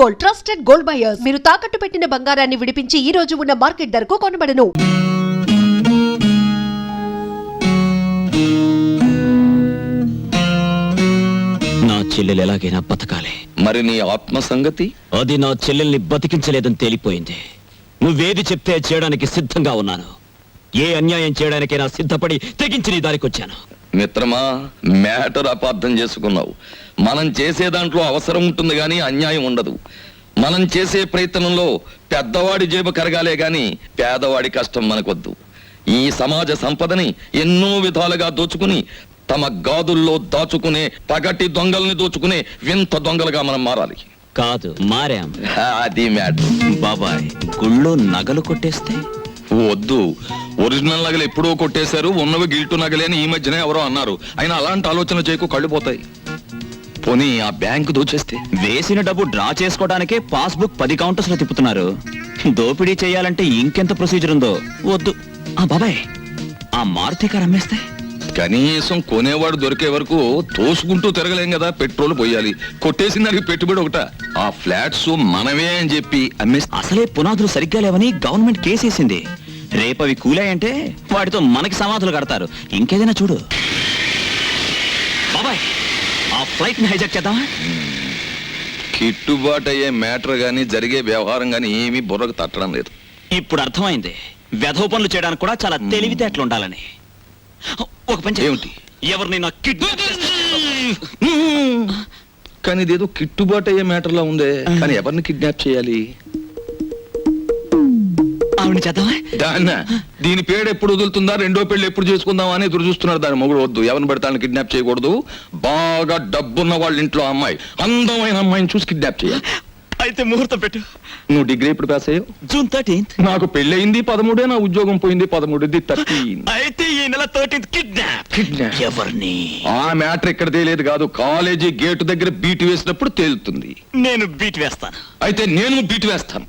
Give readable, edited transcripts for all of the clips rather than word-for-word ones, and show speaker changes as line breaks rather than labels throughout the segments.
Gold, trusted gold buyers. మీరు తాకట్టు పెట్టిన బంగారాన్ని విడిపించి ఈ రోజు ఉన్న మార్కెట్ ధరకు కొనబడను.
నా చెల్లెలు ఎలాగైనా బతకాలి.
మరి నీ ఆత్మ సంగతి?
అది నా చెల్లెల్ని బతికించలేదని తేలిపోయింది. నువ్వేది చెప్తే చేయడానికి సిద్ధంగా ఉన్నాను. ఏ అన్యాయం చేయడానికైనా సిద్ధపడి తెగించి నీ దారికొచ్చాను.
మిత్రమా, మ్యాటర్ అపార్థం చేసుకున్నావు. మనం చేసే దాంట్లో అవసరం ఉంటుంది గాని అన్యాయం ఉండదు. మనం చేసే ప్రయత్నంలో పెద్దవాడి జేబు కరగాలే గాని పేదవాడి కష్టం మనకొద్దు. ఈ సమాజ సంపదని ఎన్నో విధాలుగా దోచుకుని తమ గాదుల్లో దాచుకునే పగటి దొంగల్ని దోచుకునే వింత దొంగలుగా మనం మారాలి.
కాదు, మారాం.
అది మ్యాటర్.
బాబాయ్, గుళ్ళో నగలు కొట్టేస్తే
వద్దు. ఒరిజినల్ నగలు ఎప్పుడో కొట్టేశారు, ఉన్నవి గిల్టు నగలే అని ఈ మధ్యనే ఎవరో అన్నారు. అయినా అలాంటి ఆలోచన చేయకు, కళ్ళు పోతాయి. పోనీ ఆ బ్యాంకు దోచేస్తే?
వేసిన డబ్బు డ్రా చేసుకోవడానికే పాస్బుక్ 10 కౌంటర్స్ లో తిప్పుతున్నారు. దోపిడీ చేయాలంటే ఇంకెంత ప్రొసీజర్ ఉందో. వద్దు. బాబాయ్, ఆ మారుతి కారు అమ్మేస్తే?
కనీసం కొనేవాడు దొరికే వరకు తోసుకుంటూ తిరగలేం కదా. పెట్రోల్ పోయాలి. కొట్టేసిన దానికి పెట్టుబడి ఒకట. ఆ ఫ్లాట్స్ మనమే అని చెప్పి అమ్మేస్తే?
అసలే పునాదులు సరిగ్గా లేవని గవర్నమెంట్ కేసేసింది. రేపవి కూలాయంటే వాటితో మనకి సమాధులు కడతారు. ఇంకేదైనా చూడు. బాబాయ్, ఆ ఫ్లైట్ ని హైజాక్ చేద్దామా?
కిట్టుబాటు అయ్యే మ్యాటర్ గాని జరిగే వ్యవహారం గాని ఏమీ బుర్రకు తట్టడం లేదు.
ఇప్పుడు అర్థమైంది వెధవ పనులు చేయడానికి కూడా చాలా తెలివితేటలు ఉండాలని. ఒక పని
ఏమిటి?
ఎవరినైనా
కానీ ఇదేదో కిట్టుబాటు అయ్యే మ్యాటర్ లా ఉందే. కానీ ఎవరిని కిడ్నాప్ చేయాలి?
ఆవిడ చేద్దామా?
దీని పేరు ఎప్పుడు వదులుతుందా, రెండో పెళ్లి ఎప్పుడు చేసుకుందామా అని ఎదురు చూస్తున్నారు. దాని మొగుడు వద్దు, ఎవరిని పెడతాను కిడ్నాప్ చేయకూడదు. బాగా డబ్బున్న వాళ్ళ ఇంట్లో అమ్మాయి, అందమైన అమ్మాయిని చూసి కిడ్నాప్ చేయాలి.
అయితే ముహూర్తం పెట్టు.
నువ్వు డిగ్రీ ఎప్పుడు పాస్ అయ్యావు?
June 13th.
నాకు పెళ్లి అయింది 13, నా ఉద్యోగం పోయింది 13. 13.
అయితే ఈ నెల 13th కిడ్నాప్. ఎవరిని?
ఆ మ్యాటర్ ఇక్కడ తేలేదు కాదు, కాలేజీ గేటు దగ్గర బీట్ వేసినప్పుడు తేలుతుంది.
నేను బీట్ వేస్తాను.
అయితే నేను బీట్ వేస్తాను.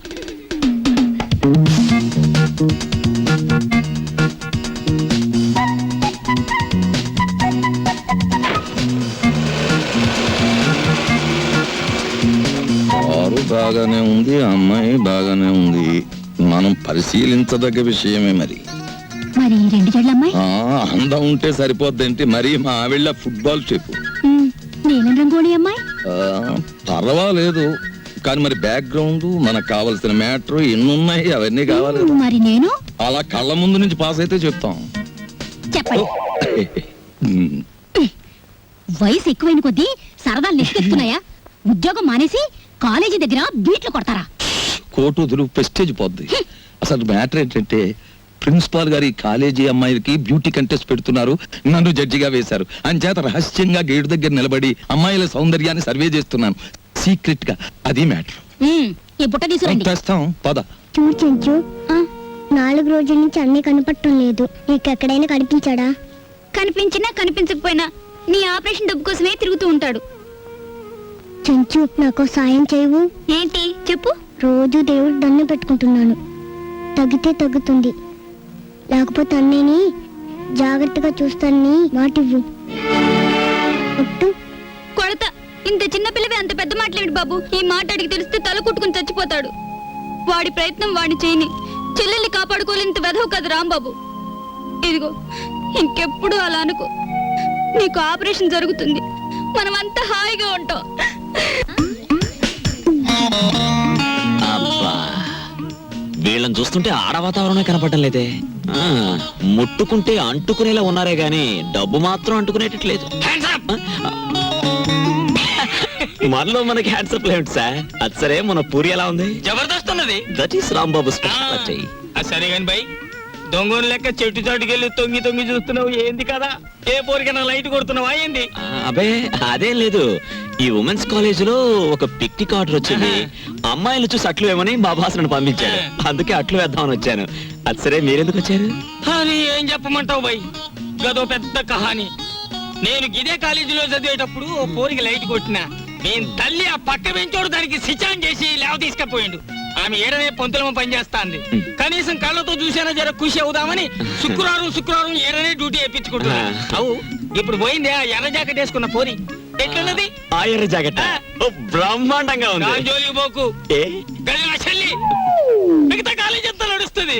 కారు బాగానే ఉంది, అమ్మాయి బాగానే ఉంది. మనం పరిశీలించదగ్గ విషయమే. మరి
రెండు జడ్లమ్మాయి
అందం ఉంటే సరిపోద్దేంటి? మరి మా ఆవిళ్ళ ఫుట్బాల్ చెప్పు.
నీలం రంగోళి అమ్మాయి
పర్వాలేదు, కానీ మరి బ్యాక్గ్రౌండ్, మనకు కావాల్సిన మ్యాటర్ ఎన్నున్నాయి, అవన్నీ కావాలి.
మరి నేను
అలా కళ్ళ ముందు నుంచి పాస్ అయితే చెప్తాం.
చెప్పండి. వయసు ఎక్కువైన కొద్దీ సరదాలు నెక్కెత్తున్నాయా? ఉద్యోగం మానేసి కాలేజీ దగ్గర బీట్లు కొడతారా?
కోటు వదులు, ప్రెస్టేజ్ పోద్ది. అసలు మ్యాటర్ ఏంటంటే ప్రిన్సిపాల్ గారి కాలేజీ అమ్మాయిలకి బ్యూటీ కంటెస్ట్ పెడుతున్నారు. నన్ను జడ్జిగా వేశారు. అంచేత రహస్యంగా గేటు దగ్గర నిలబడి అమ్మాయిల సౌందర్యాన్ని సర్వే చేస్తున్నాను, సీక్రెట్ గా. అది మ్యాటర్.
ఈ బుట్ట తీసుకురండి.
తెస్తాం, పద.
చూడు చెంచు, 4 రోజుల నుంచి అన్నీ కనపడటం లేదు. నీకెక్కడైనా కనిపించాడా?
కనిపించినా కనిపించకపోయినా నీ ఆపరేషన్ డబ్బు కోసమే తిరుగుతూ ఉంటాడు.
చెంచు, నాకు సాయం చేయవు?
ఏంటి చెప్పు.
రోజు దేవుడు దండం పెట్టుకుంటున్నాను. తగ్గితే తగ్గుతుంది, లేకపోతే అన్నయ్యని జాగ్రత్తగా చూస్తానని మాటివ్వు.
కొడత. ఇంత చిన్న పిల్లవి అంత పెద్ద మాటలేమిటి బాబు? ఈ మాట అడిగి తెలిస్తే తల కుట్టుకుని చచ్చిపోతాడు. వాడి ప్రయత్నం వాడిని చేయని. చెల్లెల్ని కాపాడుకోలేంత వెధవు కదా రాంబాబు. ఇదిగో, ఇంకెప్పుడు అలా అనుకో. నీకు ఆపరేషన్ జరుగుతుంది, మనమంతా హాయిగా ఉంటాం.
వీళ్ళని చూస్తుంటే ఆడ వాతావరణమే కనపడడం లేదే. ముట్టుకుంటే అంటుకునేలా ఉన్నారే గాని డబ్బు మాత్రం అంటుకునేటట్లేదు. మనలో మనకి హ్యాండ్సప్ లేదు సార్. అది సరే, మన పూరి ఎలా ఉంది?
జబర్దస్త్ ఉన్నది.
That is Rambabu speciality.
సరే కాని బై, దొంగను లెక్క చెట్టు చాటుకెళ్ళి తొంగి తొంగి చూస్తున్నావు ఏంది కదా? ఏ పోరికైనా లైట్ కొడుతున్నావా ఏంది?
అబే అదేం లేదు. ఈ ఉమెన్స్ కాలేజ్ లో ఒక పిక్నిక్ ఆర్డర్ వచ్చింది. అమ్మాయిలు చూసి అట్లు వేమని మా భాషను పంపించాడు. అందుకే అట్లు వేద్దామని వచ్చాను. అది సరే, మీరెందుకు వచ్చారు?
అని ఏం చెప్పమంటావు బై? గదో పెద్ద కహాని. నేను ఇదే కాలేజీలో చదివేటప్పుడు ఓ పోరికి లైట్ కొట్టినా. నేను తల్లి ఆ పక్క పెంచోడు దానికి సిచాన్ చేసి లేవ తీసుకపోయిండు. ఆమె ఏడనే పొంతులమ పనిచేస్తాంది. కనీసం కళ్ళతో చూసేనా జర ఖుషి అవుదామని శుక్రవారం ఏడనే డ్యూటీ వేయించుకుంటున్నా. అవు ఇప్పుడు పోయింది ఆ ఎర్ర జాకెట్ వేసుకున్న పోరి. ఎట్లున్నది
ఆ ఎర్ర జాకెట్? ఓ, బ్రహ్మాండంగా ఉంది
దాని జోలికి పోకు
ఏ?
గది నా చెల్లి మిగతా కాలేజ్ అంతా నడుస్తుంది.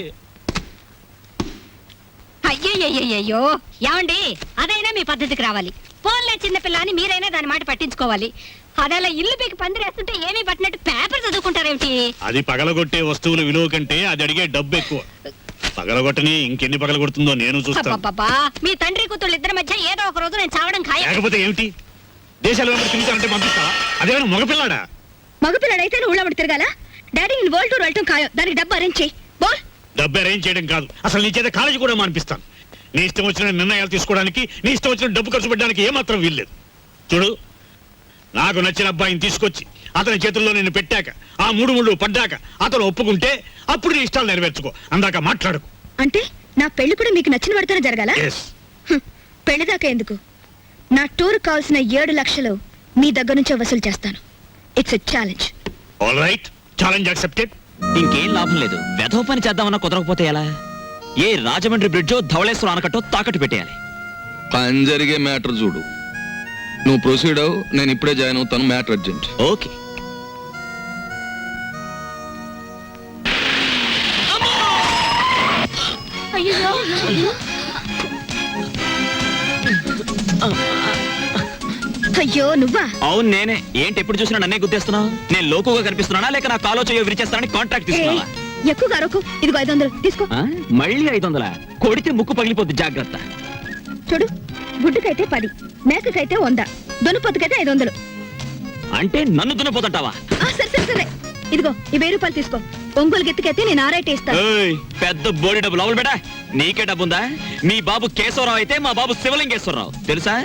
అయ్యయ్యో ఏమండి అదైనా మీ పద్ధతికి రావాలి. ఫోన్లే చిన్నపిల్ల అని మీరైనా దాని మాట పట్టించుకోవాలి. అదేలా ఇల్లు పీకి పందిరేస్తుంటే ఏమీ పట్టినట్టు పేపర్ చదువుకుంటారేమిటి?
అది పగలగొట్టే వస్తువుల విలువ కంటే అది అడిగే డబ్బు ఎక్కువ. పగలగొట్టని ఇంకెన్ని పగలగొడుతుందో నేను చూస్తాను.
అబ్బబ్బబ్బా, మీ తండ్రి కూతుళ్ళు ఇద్దరి మధ్య ఏదో ఒక రోజు నేను చావడం ఖాయం.
లేకపోతే ఏమిటి? దేశాలు తిరుగుతానంటే పంపిస్తా? అదేమైనా మగపిల్లాడా?
మగపిల్లడైతే నువ్వు ఊళ్ళో తిరగాల. డాడీ నేను వరల్డ్ టూర్ వెళ్ళటం ఖాయం. దానికి డబ్బు అరేంజ్ చేయి. బోల్.
డబ్బు అరేంజ్ చేయడం కాదు, అసలు నీ చేత కాలేజీ కూడా మానిపిస్తాను. నీ ఇష్టం వచ్చిన నిర్ణయాలు తీసుకోవడానికి, నీ ఇష్టం వచ్చిన డబ్బు ఖర్చు పెట్టడానికి ఏమాత్రం వీల్లేదు. చూడు, నాకు నచ్చిన అబ్బాయిని తీసుకొచ్చి అతని చేతుల్లో నేను పెట్టాక, ఆ 3 ముళ్ళు పడ్డాక అతను ఒప్పుకుంటే అప్పుడు నీ ఇష్టాలు నెరవేర్చుకో. అందాక మాట్లాడుకు.
అంటే నా పెళ్లి కూడా మీకు నచ్చిన పడితేనే జరగాల?
ఎస్.
పెళ్లి దాకా ఎందుకు, నా టూర్ కావాల్సిన 7 లక్షలు మీ దగ్గర నుంచే వసూలు చేస్తాను. It's a challenge.
All right, challenge accepted.
ఇంకేం లాభం లేదు. వెధవ పని చేద్దామన్నా కుదరకపోతే ఎలా? ఏ రాజమండ్రి బ్రిడ్జో ధవళేశ్వరం ఆనకట్టో తాకట్టు పెట్టేయాలి.
పని జరిగే మ్యాటర్ చూడు. నువ్వు ప్రొసీడ్ అవు, నేను ఇప్పుడే జాయిన్ అవుతాను. Matter urgent.
ఓకే.
అయ్యో నువ్వా?
అవును నేనే. ఏంటి ఎప్పుడు చూసినా నన్నే గుద్దేస్తున్నావు? నేను లోకుగా కనిపిస్తున్నానా లేక నా కాలో చేయో విరిచేస్తానని కాంట్రాక్ట్ తీసుకున్నావా?
ఎక్కువగా అరకు. ఇదిగో 500 తీసుకో.
ఆ? మళ్ళీ 500? కొడితే ముక్కు పగిలిపోద్ది, జాగ్రత్త.
చూడు, గుడ్డుకైతే 10, మేకకైతే 100, దొనుపొత్తుకైతే 500.
అంటే నన్ను దున్నపోతుంటావా?
సరే సరే సరే, ఇదిగో ఈ 1000 రూపాయలు తీసుకో. ఒంగోలు గెత్తుకైతే నేను ఆరైతే ఇస్తాను.
ఏయ్, పెద్ద బోడి డబ్బు లోపల బెటా. నీకే డబ్బుందా? మీ బాబు కేశవరావు అయితే మా బాబు శివలింగేశ్వరరావు తెలుసా?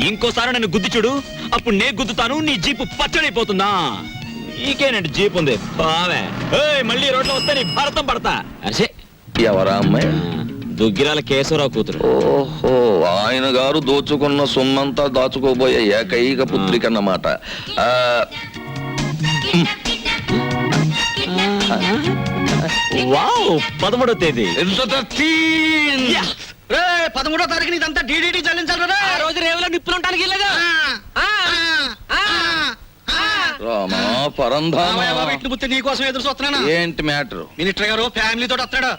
ఇంకోసారి నన్ను గుద్ది చూడు, అప్పుడు నే గుద్దుతాను. నీ జీపు పచ్చడైపోతుందా? నీకేనండి జీప్ ఉంది బావే. ఏయ్, మళ్ళీ రోడ్లో వస్తే నీ భారతం పడతా. అసే
ఎవరా అమ్మాయి?
దుగ్గిరాల కేశవరావు కూతురు.
ఓహో, ఆయన గారు దోచుకున్న సొమ్మంతా దాచుకోబోయే ఏకైక పుత్రిక అన్నమాట.
వావ్, 13వ తేదీ.
13వ తారీఖున ఇదంతా డీడీటీ చెల్లించాలి. ఆ రోజు రేవులో నిప్పులుంటానికి వెళ్ళగా
రామా పరంధామా,
నీకోసం ఎదురు చూస్తున్నాను.
ఏంటి మ్యాటర్?
మినిస్టర్ గారు ఫ్యామిలీ తోటి వస్తాడు.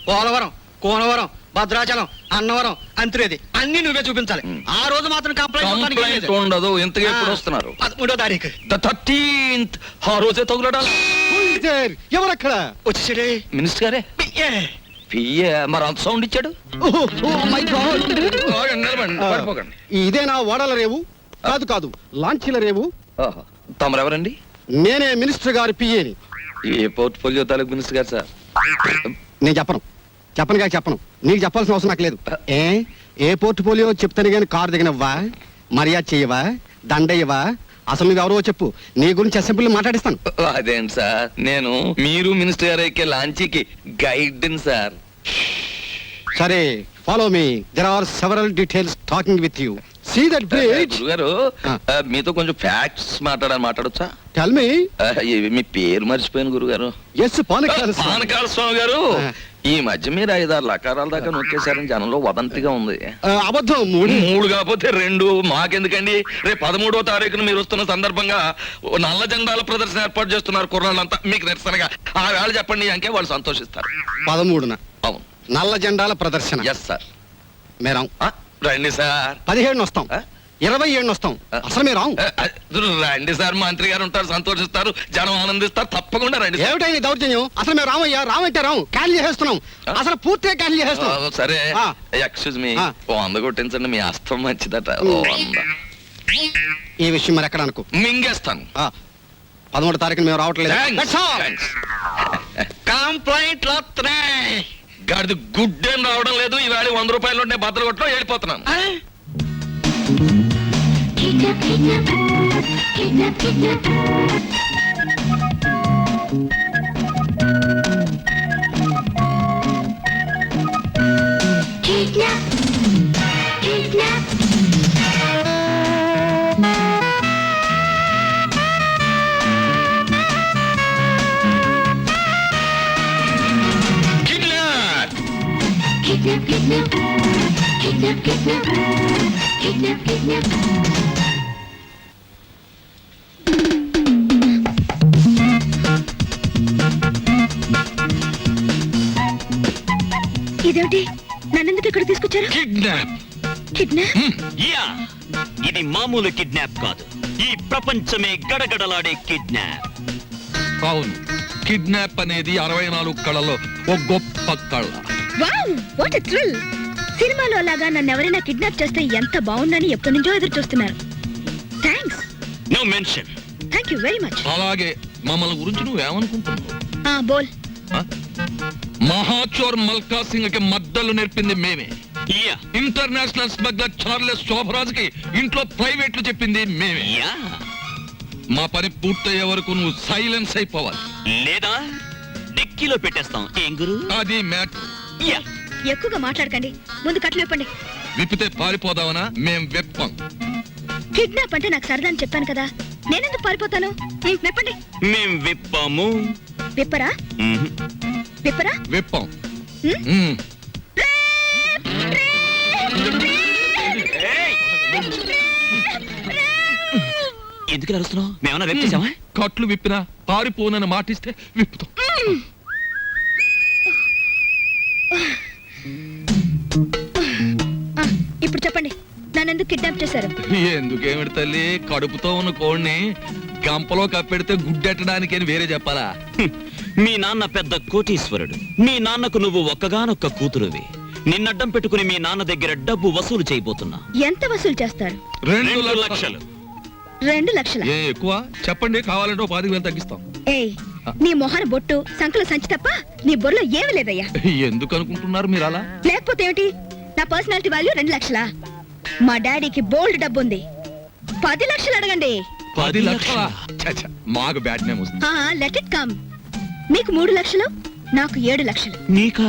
పోలవరం, కోనవరం, భద్రాచలం, అన్నవరం, అంత్రేది అన్ని నువ్వే చూపించాలి. ఆ రోజు మాత్రం
కంప్లైంట్ ఉండదు. ఇంతగా ఎప్పుడు వస్తున్నారు?
13వ తారీఖు.
13th. ఆ రోజే తగులడాలి.
ఎవరక్కడ?
వచ్చేసాడే మినిస్టర్ గారే. పియ్యే మరి అంత సౌండ్ ఇచ్చాడు. నిలబడండి, పడిపోకండి.
ఇదేనా ఓడల రేవు? కాదు కాదు, లాంచీల రేవు.
ఓహో, తమరెవరండి?
నేనే మినిస్టర్ గారి పిఏని.
ఏ పోర్ట్ఫోలియో తాలూకు మినిస్టర్ గారు సార్?
నేను చెప్పను. నీకు చెప్పాల్సిన అవసరం నాకు లేదు. ఏ పోర్ట్ఫోలియో చెప్తాను కానీ కారు దిగనవ్వా, మర్యాద చెయ్యవా, దండయ్యవా? అసలు నువ్వు ఎవరో చెప్పు, నీ గురించి అసెంబ్లీ మాట్లాడిస్తాను.
అదేంటి సార్, నేను మీరు మినిస్టర్ గారు ఎక్కే లాంచీకి గైడ్ సార్.
సరే, follow me. There are several details talking with you. See that bridge.
గురుగారు, మీతో కొంచెం ఫ్యాక్ట్స్ మాట్లాడొచ్చా?
Tell me.
మీ పేరు మర్చిపోయాను గురుగారు.
ఎస్, పానకాల
పానకాల స్వామి గారు. ఈ మధ్య మీరు 5-6 లకారాల దాకా నొక్కేశారని జనంలో వదంతిగా ఉంది.
అబద్ధం.
3 కాకపోతే 2. మాకెందుకండి? రేపు 13వ తారీఖున మీరు వస్తున్న సందర్భంగా నల్ల జెండాల ప్రదర్శన ఏర్పాటు చేస్తున్నారు కుర్రాళ్ళంతా. మీకు నిరసనగా ఆ వేళ చెప్పండి అంకే వాళ్ళు సంతోషిస్తారు.
13న
అవును,
నల్ల జెండాల ప్రదర్శన.
Yes sir.
మేరాం.
రండి సార్.
17 వస్తాం, 27 వస్తాం. అసలు మీరు
రండి సార్, మంత్రి గారు ఉంటారు, సంతోషిస్తారు, జనం ఆనందిస్తారు. తప్పకుండా రండి.
ఏమిటైంది దౌర్జన్యం? అసలు మేము రామయ్యా, రామంటే రాము, క్యాన్సిల్ చేసేస్తున్నాం. అసలు పూర్తిగా క్యాన్సిల్ చేసేస్తున్నాం.
సరే,
ఆ.
ఎక్స్క్యూజ్ మీ,
ఆ.
100 కొట్టించండి. మీ అస్తం మంచిదట. 100
ఈ విషయం మరి ఎక్కడ అనుకో.
మింగేస్తాను.
13వ తారీఖున మేము రావట్లేదు. That's all.
కంప్లైంట్ వస్తున్నాయి.
గాడిది గుడ్డేం రావడం లేదు. ఈవేళ 100 రూపాయలు ఉంటే బద్దలు కొట్టడం వెళ్ళిపోతున్నాను.
ఇదేమిటి నన్నెందుకు ఇక్కడ తీసుకొచ్చారు?
కిడ్నాప్.
కిడ్నాప్?
యా ఇది మామూలు కిడ్నాప్ కాదు, ఈ ప్రపంచమే గడగడలాడే కిడ్నాప్.
అవును, కిడ్నాప్ అనేది 64 కళలో ఒక గొప్ప కళ.
Wow what a thrill. సినిమాలో లాగా నన్ను ఎవరైనా కిడ్నాప్ చేస్తే ఎంత బాగుందని ఎప్పటి నుంచో ఎదురు చూస్తున్నారు. Thanks.
No mention.
Thank you very much.
అలాగే మమ్మల్ని గురించి నువ్వేమనుకుంటున్నావు?
బోల్.
మహాచోర్ మల్కా సింగ్ కి మద్దలు నేర్పింది మేమే.
యా
ఇంటర్నేషనల్ స్మగ్లర్ చార్లెస్ శోభరాజ్కి ఇంట్లో ప్రైవేట్లు చెప్పింది మేమే.
యా
మా పని పూర్తయ్యే వరకు నువ్వు సైలెన్స్ అయిపోవాలి.
లేదా డిక్కీలో పెట్టేస్తాం. ఏం గురు?
అది మ్యాటర్.
యా
ఎక్కువగా మాట్లాడకండి, ముందు కట్లు విప్పండి.
విప్పితే పారిపోదావనా? మేం వెప్పం.
కిడ్నాప్ అంటే నాకు సరదా అని చెప్పాను కదా, నేనెందుకు పారిపోతాను? విప్పండి.
మేం విప్పాము.
విప్పరా?
మ్మ్.
విప్పరా?
వెప్పం.
హ్మ్?
ఏయ్! ఎందుకు అరుస్తున్నావు? మేమన్నా వెప్ చేసామా?
కట్లు విప్పినా పారిపోనని మాటిస్తే విప్పుతాం.
ఇప్పుడు చెప్పండి, నన్నెందుకు కిడ్నాప్ చేశారు?
ఎందుకేమిటి తల్లి, కడుపుతో ఉన్న కోడిని గంపలో కప్పెడితే గుడ్డెట్టడానికి అని వేరే చెప్పాలా?
హ్మ్. మీ నాన్న పెద్ద కోటీశ్వరుడు. మీ నాన్నకు నువ్వు ఒక్కగానొక్క కూతురువి. నిన్నడ్డం పెట్టుకుని మీ నాన్న దగ్గర డబ్బు వసూలు చేయబోతున్నా.
ఎంత వసూలు చేస్తారు?
2 లక్షలు.
2 లక్షల?
ఏ ఎక్కువ చెప్పండి, కావాలంటే 10,000 తగ్గిస్తాం.
ఏయ్, నీ మొహన బొట్టు సంకల సంచి తప్ప నీ బొర్రలో ఏమీ లేదయ్యా.
ఎందుకు అనుకుంటున్నారు మీరు అలా?
లేకపోతే ఏమిటి? నా పర్సనాలిటీ వాల్యూ 2 లక్షలా? మా డాడీకి బోల్డ్ డబ్బు ఉంది. 10 లక్షలు అడగండి.
10 లక్షలా? ఛ, ఛ, మాకు బ్యాడ్ నేమ్ వస్తుంది.
Let it come. మీకు 3 లక్షలు, నాకు 7 లక్షలు.
నీకా?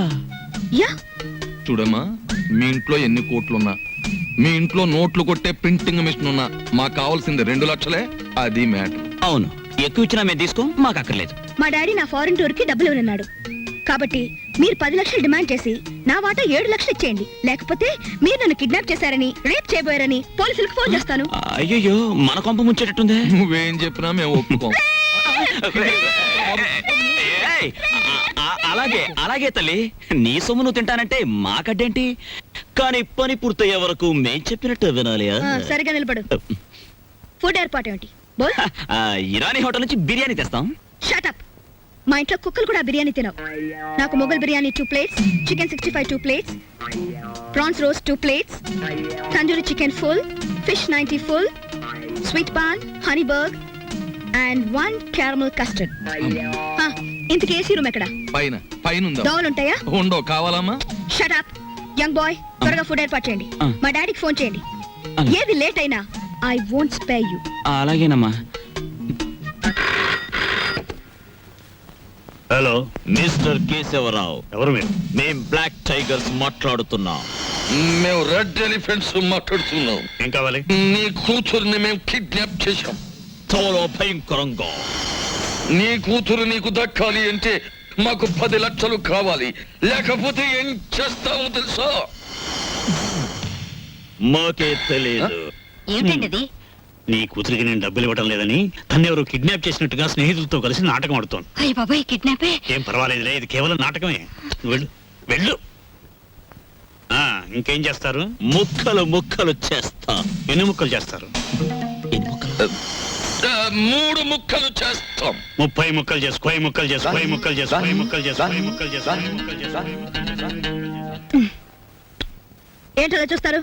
యా.
చూడమ్మా, మీ ఇంట్లో ఎన్ని కోట్లున్నా, మీ ఇంట్లో నోట్లు కొట్టే ప్రింటింగ్ మిషన్ ఉన్నా, మాకు కావాల్సింది 2 లక్షలే. అది మ్యాటర్.
అవును, ఎక్కువ ఇచ్చినా మేము తీసుకో, మాకు అక్కర్లేదు.
మా డాడీ నా ఫారెన్ టూర్ కి డబ్బులు ఇవ్వనున్నాడు. కాబట్టి మీరు 10 లక్షలు డిమాండ్ చేసి నా వాటా 7 లక్షలు ఇచ్చేయండి. లేకపోతే మీరు నన్ను కిడ్నాప్ చేశారని, రేప్ చేయబోయారని పోలీసులకు ఫోన్ చేస్తాను.
అయ్యో, మన కొంప ముంచేటట్టుందే.
నువ్వేం చెప్పినా మేము ఒప్పుకోం.
ఏయ్, అలాగే అలాగే తల్లి, నీ సొమ్ము నువ్వు తింటానంటే మాకడ్డేంటి? కానీ పని పూర్తయ్యే వరకు మేం చెప్పినట్టు వినాలి.
సరిగా నిలబడు. ఫుడ్ ఏర్పాటు ఏమిటి? బోల్.
ఇరానీ హోటల్ నుంచి బిర్యానీ తెస్తాం.
Shut up. మా ఇంట్లో కుక్కలు కూడా బిర్యానీ తినవు. నాకు Mughal biryani 2 plates, chicken 65 2 plates, prawns roast 2 plates, tandoori chicken full, fish 90 full, sweet paan, honey burg and 1 caramel custard. ఇంతకీ ఏసీ రూమ్ ఎక్కడ?
పైన పైన ఉందా?
దోవలు ఉంటాయా?
ఉండో, కావాలమ్మా?
షట్ అప్ యంగ్ బాయ్, త్వరగా ఫుడ్ ఏర్పాటు చేయండి. మా డాడీకి ఫోన్ చేయండి. ఏది లేట్ అయినా ఐ వోంట్ స్పేర్ యు.
అలాగేనమ్మా.
Hello,
mister Keshava Rao.
ఎవరు మీరు?
మేం బ్లాక్ టైగర్స్ మాట్లాడుతున్నాం.
మేము రెడ్ ఎలిఫెంట్స్ మాట్లాడుతున్నాం.
ఏం కావాలి?
నీ కూతురుని మేము కిడ్నాప్ చేశాం.
చాలా భయంకరంగా.
నీ కూతురు నీకు దక్కాలి అంటే మాకు 10 లక్షలు కావాలి, లేకపోతే ఏం చేస్తావో తెలుసా?
మాకే తెలియదు.
ఏమిటండి అది?
నీ కూతురికి నేను డబ్బులు ఇవ్వడం లేదని తన్ని ఎవరు కిడ్నాప్ చేసినట్టుగా స్నేహితులతో కలిసి నాటకం ఆడుతోంది.
అయ్య బాబాయ్, కిడ్నాపే?
ఏం పర్వాలేదులే, ఇది కేవలం నాటకమే. నువ్వు వెళ్ళు, వెళ్ళు. ఇంకేం చేస్తారు?
ముక్కలు ముక్కలు చేస్తా.
ఎన్ని ముక్కలు చేస్తారు?
3 ముక్కలు చేస్తాం.
30 ముక్కలు చేసు, 10 ముక్కలు చేసు, 10 ముక్కలు చేసు, 10 ముక్కలు చేసు, 10 ముక్కలు చేసు, 10 ముక్కలు చేసు.
ఏంటలా చూస్తారు?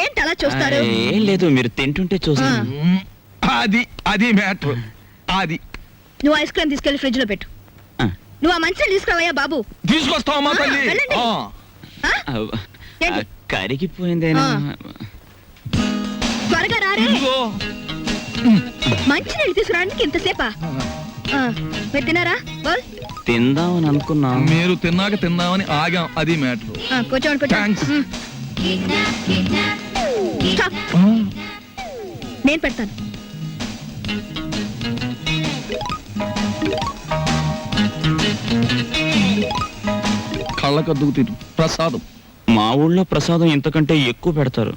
ఏంటలా చూస్తారు?
ఏం లేదు, మీరు తింటుంటే చూస్తాను.
అది అది మ్యాటర్. అది
నువ్వు ఐస్ క్రీమ్ తీసుకెళ్లి ఫ్రిడ్జ్ లో పెట్టు. నువ్వు ఆ మంచిని తీసుకురావయ్యా బాబు.
తీసుకొస్తావమ్మా తల్లి.
వెళ్ళండి. ఏంటి?
కరిగిపోయిందేనా?
త్వరగా రారే.
ఇదిగో.
మంచి నీళ్ళు తీసుకురావడానికి ఇంతసేపా? మీరు తినారా? బోల్.
తిందామని అనుకున్నా.
మీరు తిన్నాక తిందామని ఆగాం. అది మ్యాటర్.
కూర్చోండి
థ్యాంక్స్.
Stop. నేను పెడతాను.
కళ్ళకద్దుకు తిరు ప్రసాదం.
మా ఊళ్ళో ప్రసాదం ఇంతకంటే ఎక్కువ పెడతారు.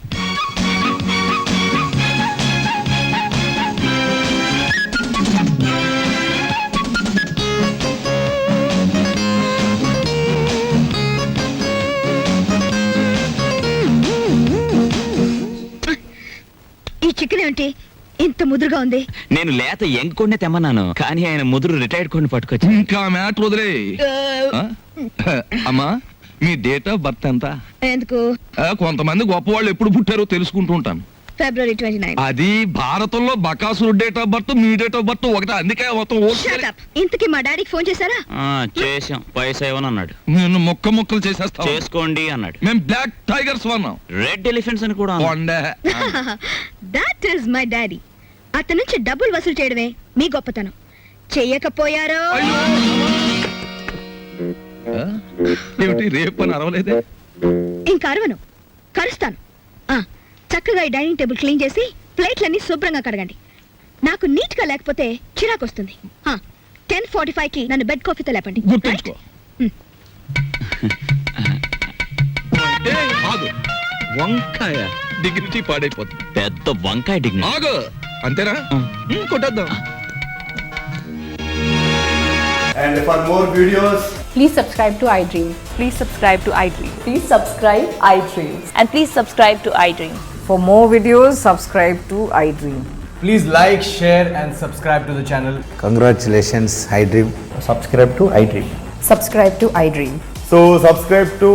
ఇంత ముదురుగా ఉంది?
నేను లేత ఎంకొండే తెమ్మన్నాను, కానీ ఆయన ముదురు రిటైర్డ్ కొన్ని పట్టుకొచ్చి.
ఇంకా మ్యాటర్ వదిలే. ఆ? అమ్మా, మీ డేట్ ఆఫ్ బర్త్ ఎంత?
ఎందుకు?
కొంతమంది గొప్పవాళ్ళు ఎప్పుడు పుట్టారో తెలుసుకుంటూ ఉంటాను.
ఫిబ్రవరి 29.
అది భారతంలో బకాసురు డేట్ ఆఫ్ బర్త్, మీ డేట్ ఆఫ్ బర్త్ ఒకటే, అందుకే మొత్తం
Shut up. ఇంతకీ మా డాడీకి ఫోన్ చేశారా?
చేసాం, పైసా ఇవ్వను అన్నాడు.
నేను ముక్కలు చేసేస్తా.
చేసుకోండి అన్నాడు.
మేము బ్లాక్ టైగర్స్ వన్నాం.
రెడ్ ఎలిఫెంట్స్ అని కూడా అన్నాడు.
That is my daddy. అతని నుంచి డబ్బులు వసూలు చేయడమే మీ గొప్పతనం. చెయ్యకపోయారో
ఏమిటి రేపు అని అరవలేదే?
ఇంకా అరవను, కరుస్తాను. చక్కగా ఈ డైనింగ్ టేబుల్ క్లీన్ చేసి ప్లేట్లన్నీ శుభ్రంగా కడగండి. నాకు నీట్ గా లేకపోతే చిరాకు వస్తుంది. 10:45కి నన్ను బెడ్ కాఫీతో లేపండి.
గుర్తుంచుకో. ఆగు.
వంకాయ
డిగ్నిటీ పాడైపోతుంది.
పెద్ద వంకాయ డిగ్నిటీ.
ఆగు. అంతేనా? కొట్టేద్దాం.
And for more videos,
please subscribe to iDream. Please subscribe to iDream. Please subscribe iDream. And please subscribe to iDream. For more videos, subscribe to iDream.
please like, share and subscribe to the channel.
Congratulations, iDream. Subscribe to iDream.
Subscribe to iDream.
So subscribe to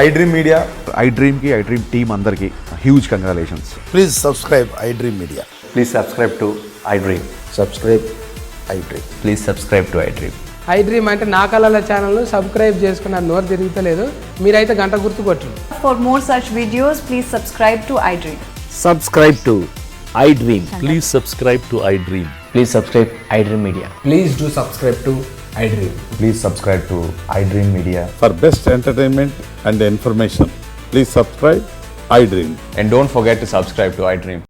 iDream Media.
iDream ki iDream team andarki huge congratulations.
Please subscribe iDream Media.
Please subscribe to iDream. Subscribe iDream. Please subscribe to iDream.
iDream అంటే నా కళల ఛానల్ను subscribe చేసుకున్న నోరు తిరుగుతలేదు. మీరైతే గంట గుర్తు కొట్టండి. For more such videos, please subscribe to iDream.
Subscribe to iDream. Please subscribe to iDream. Please subscribe iDream Media.
Please do subscribe to iDream.
Please subscribe to iDream Media.
For best entertainment and information, please subscribe iDream.
And don't forget to subscribe to iDream.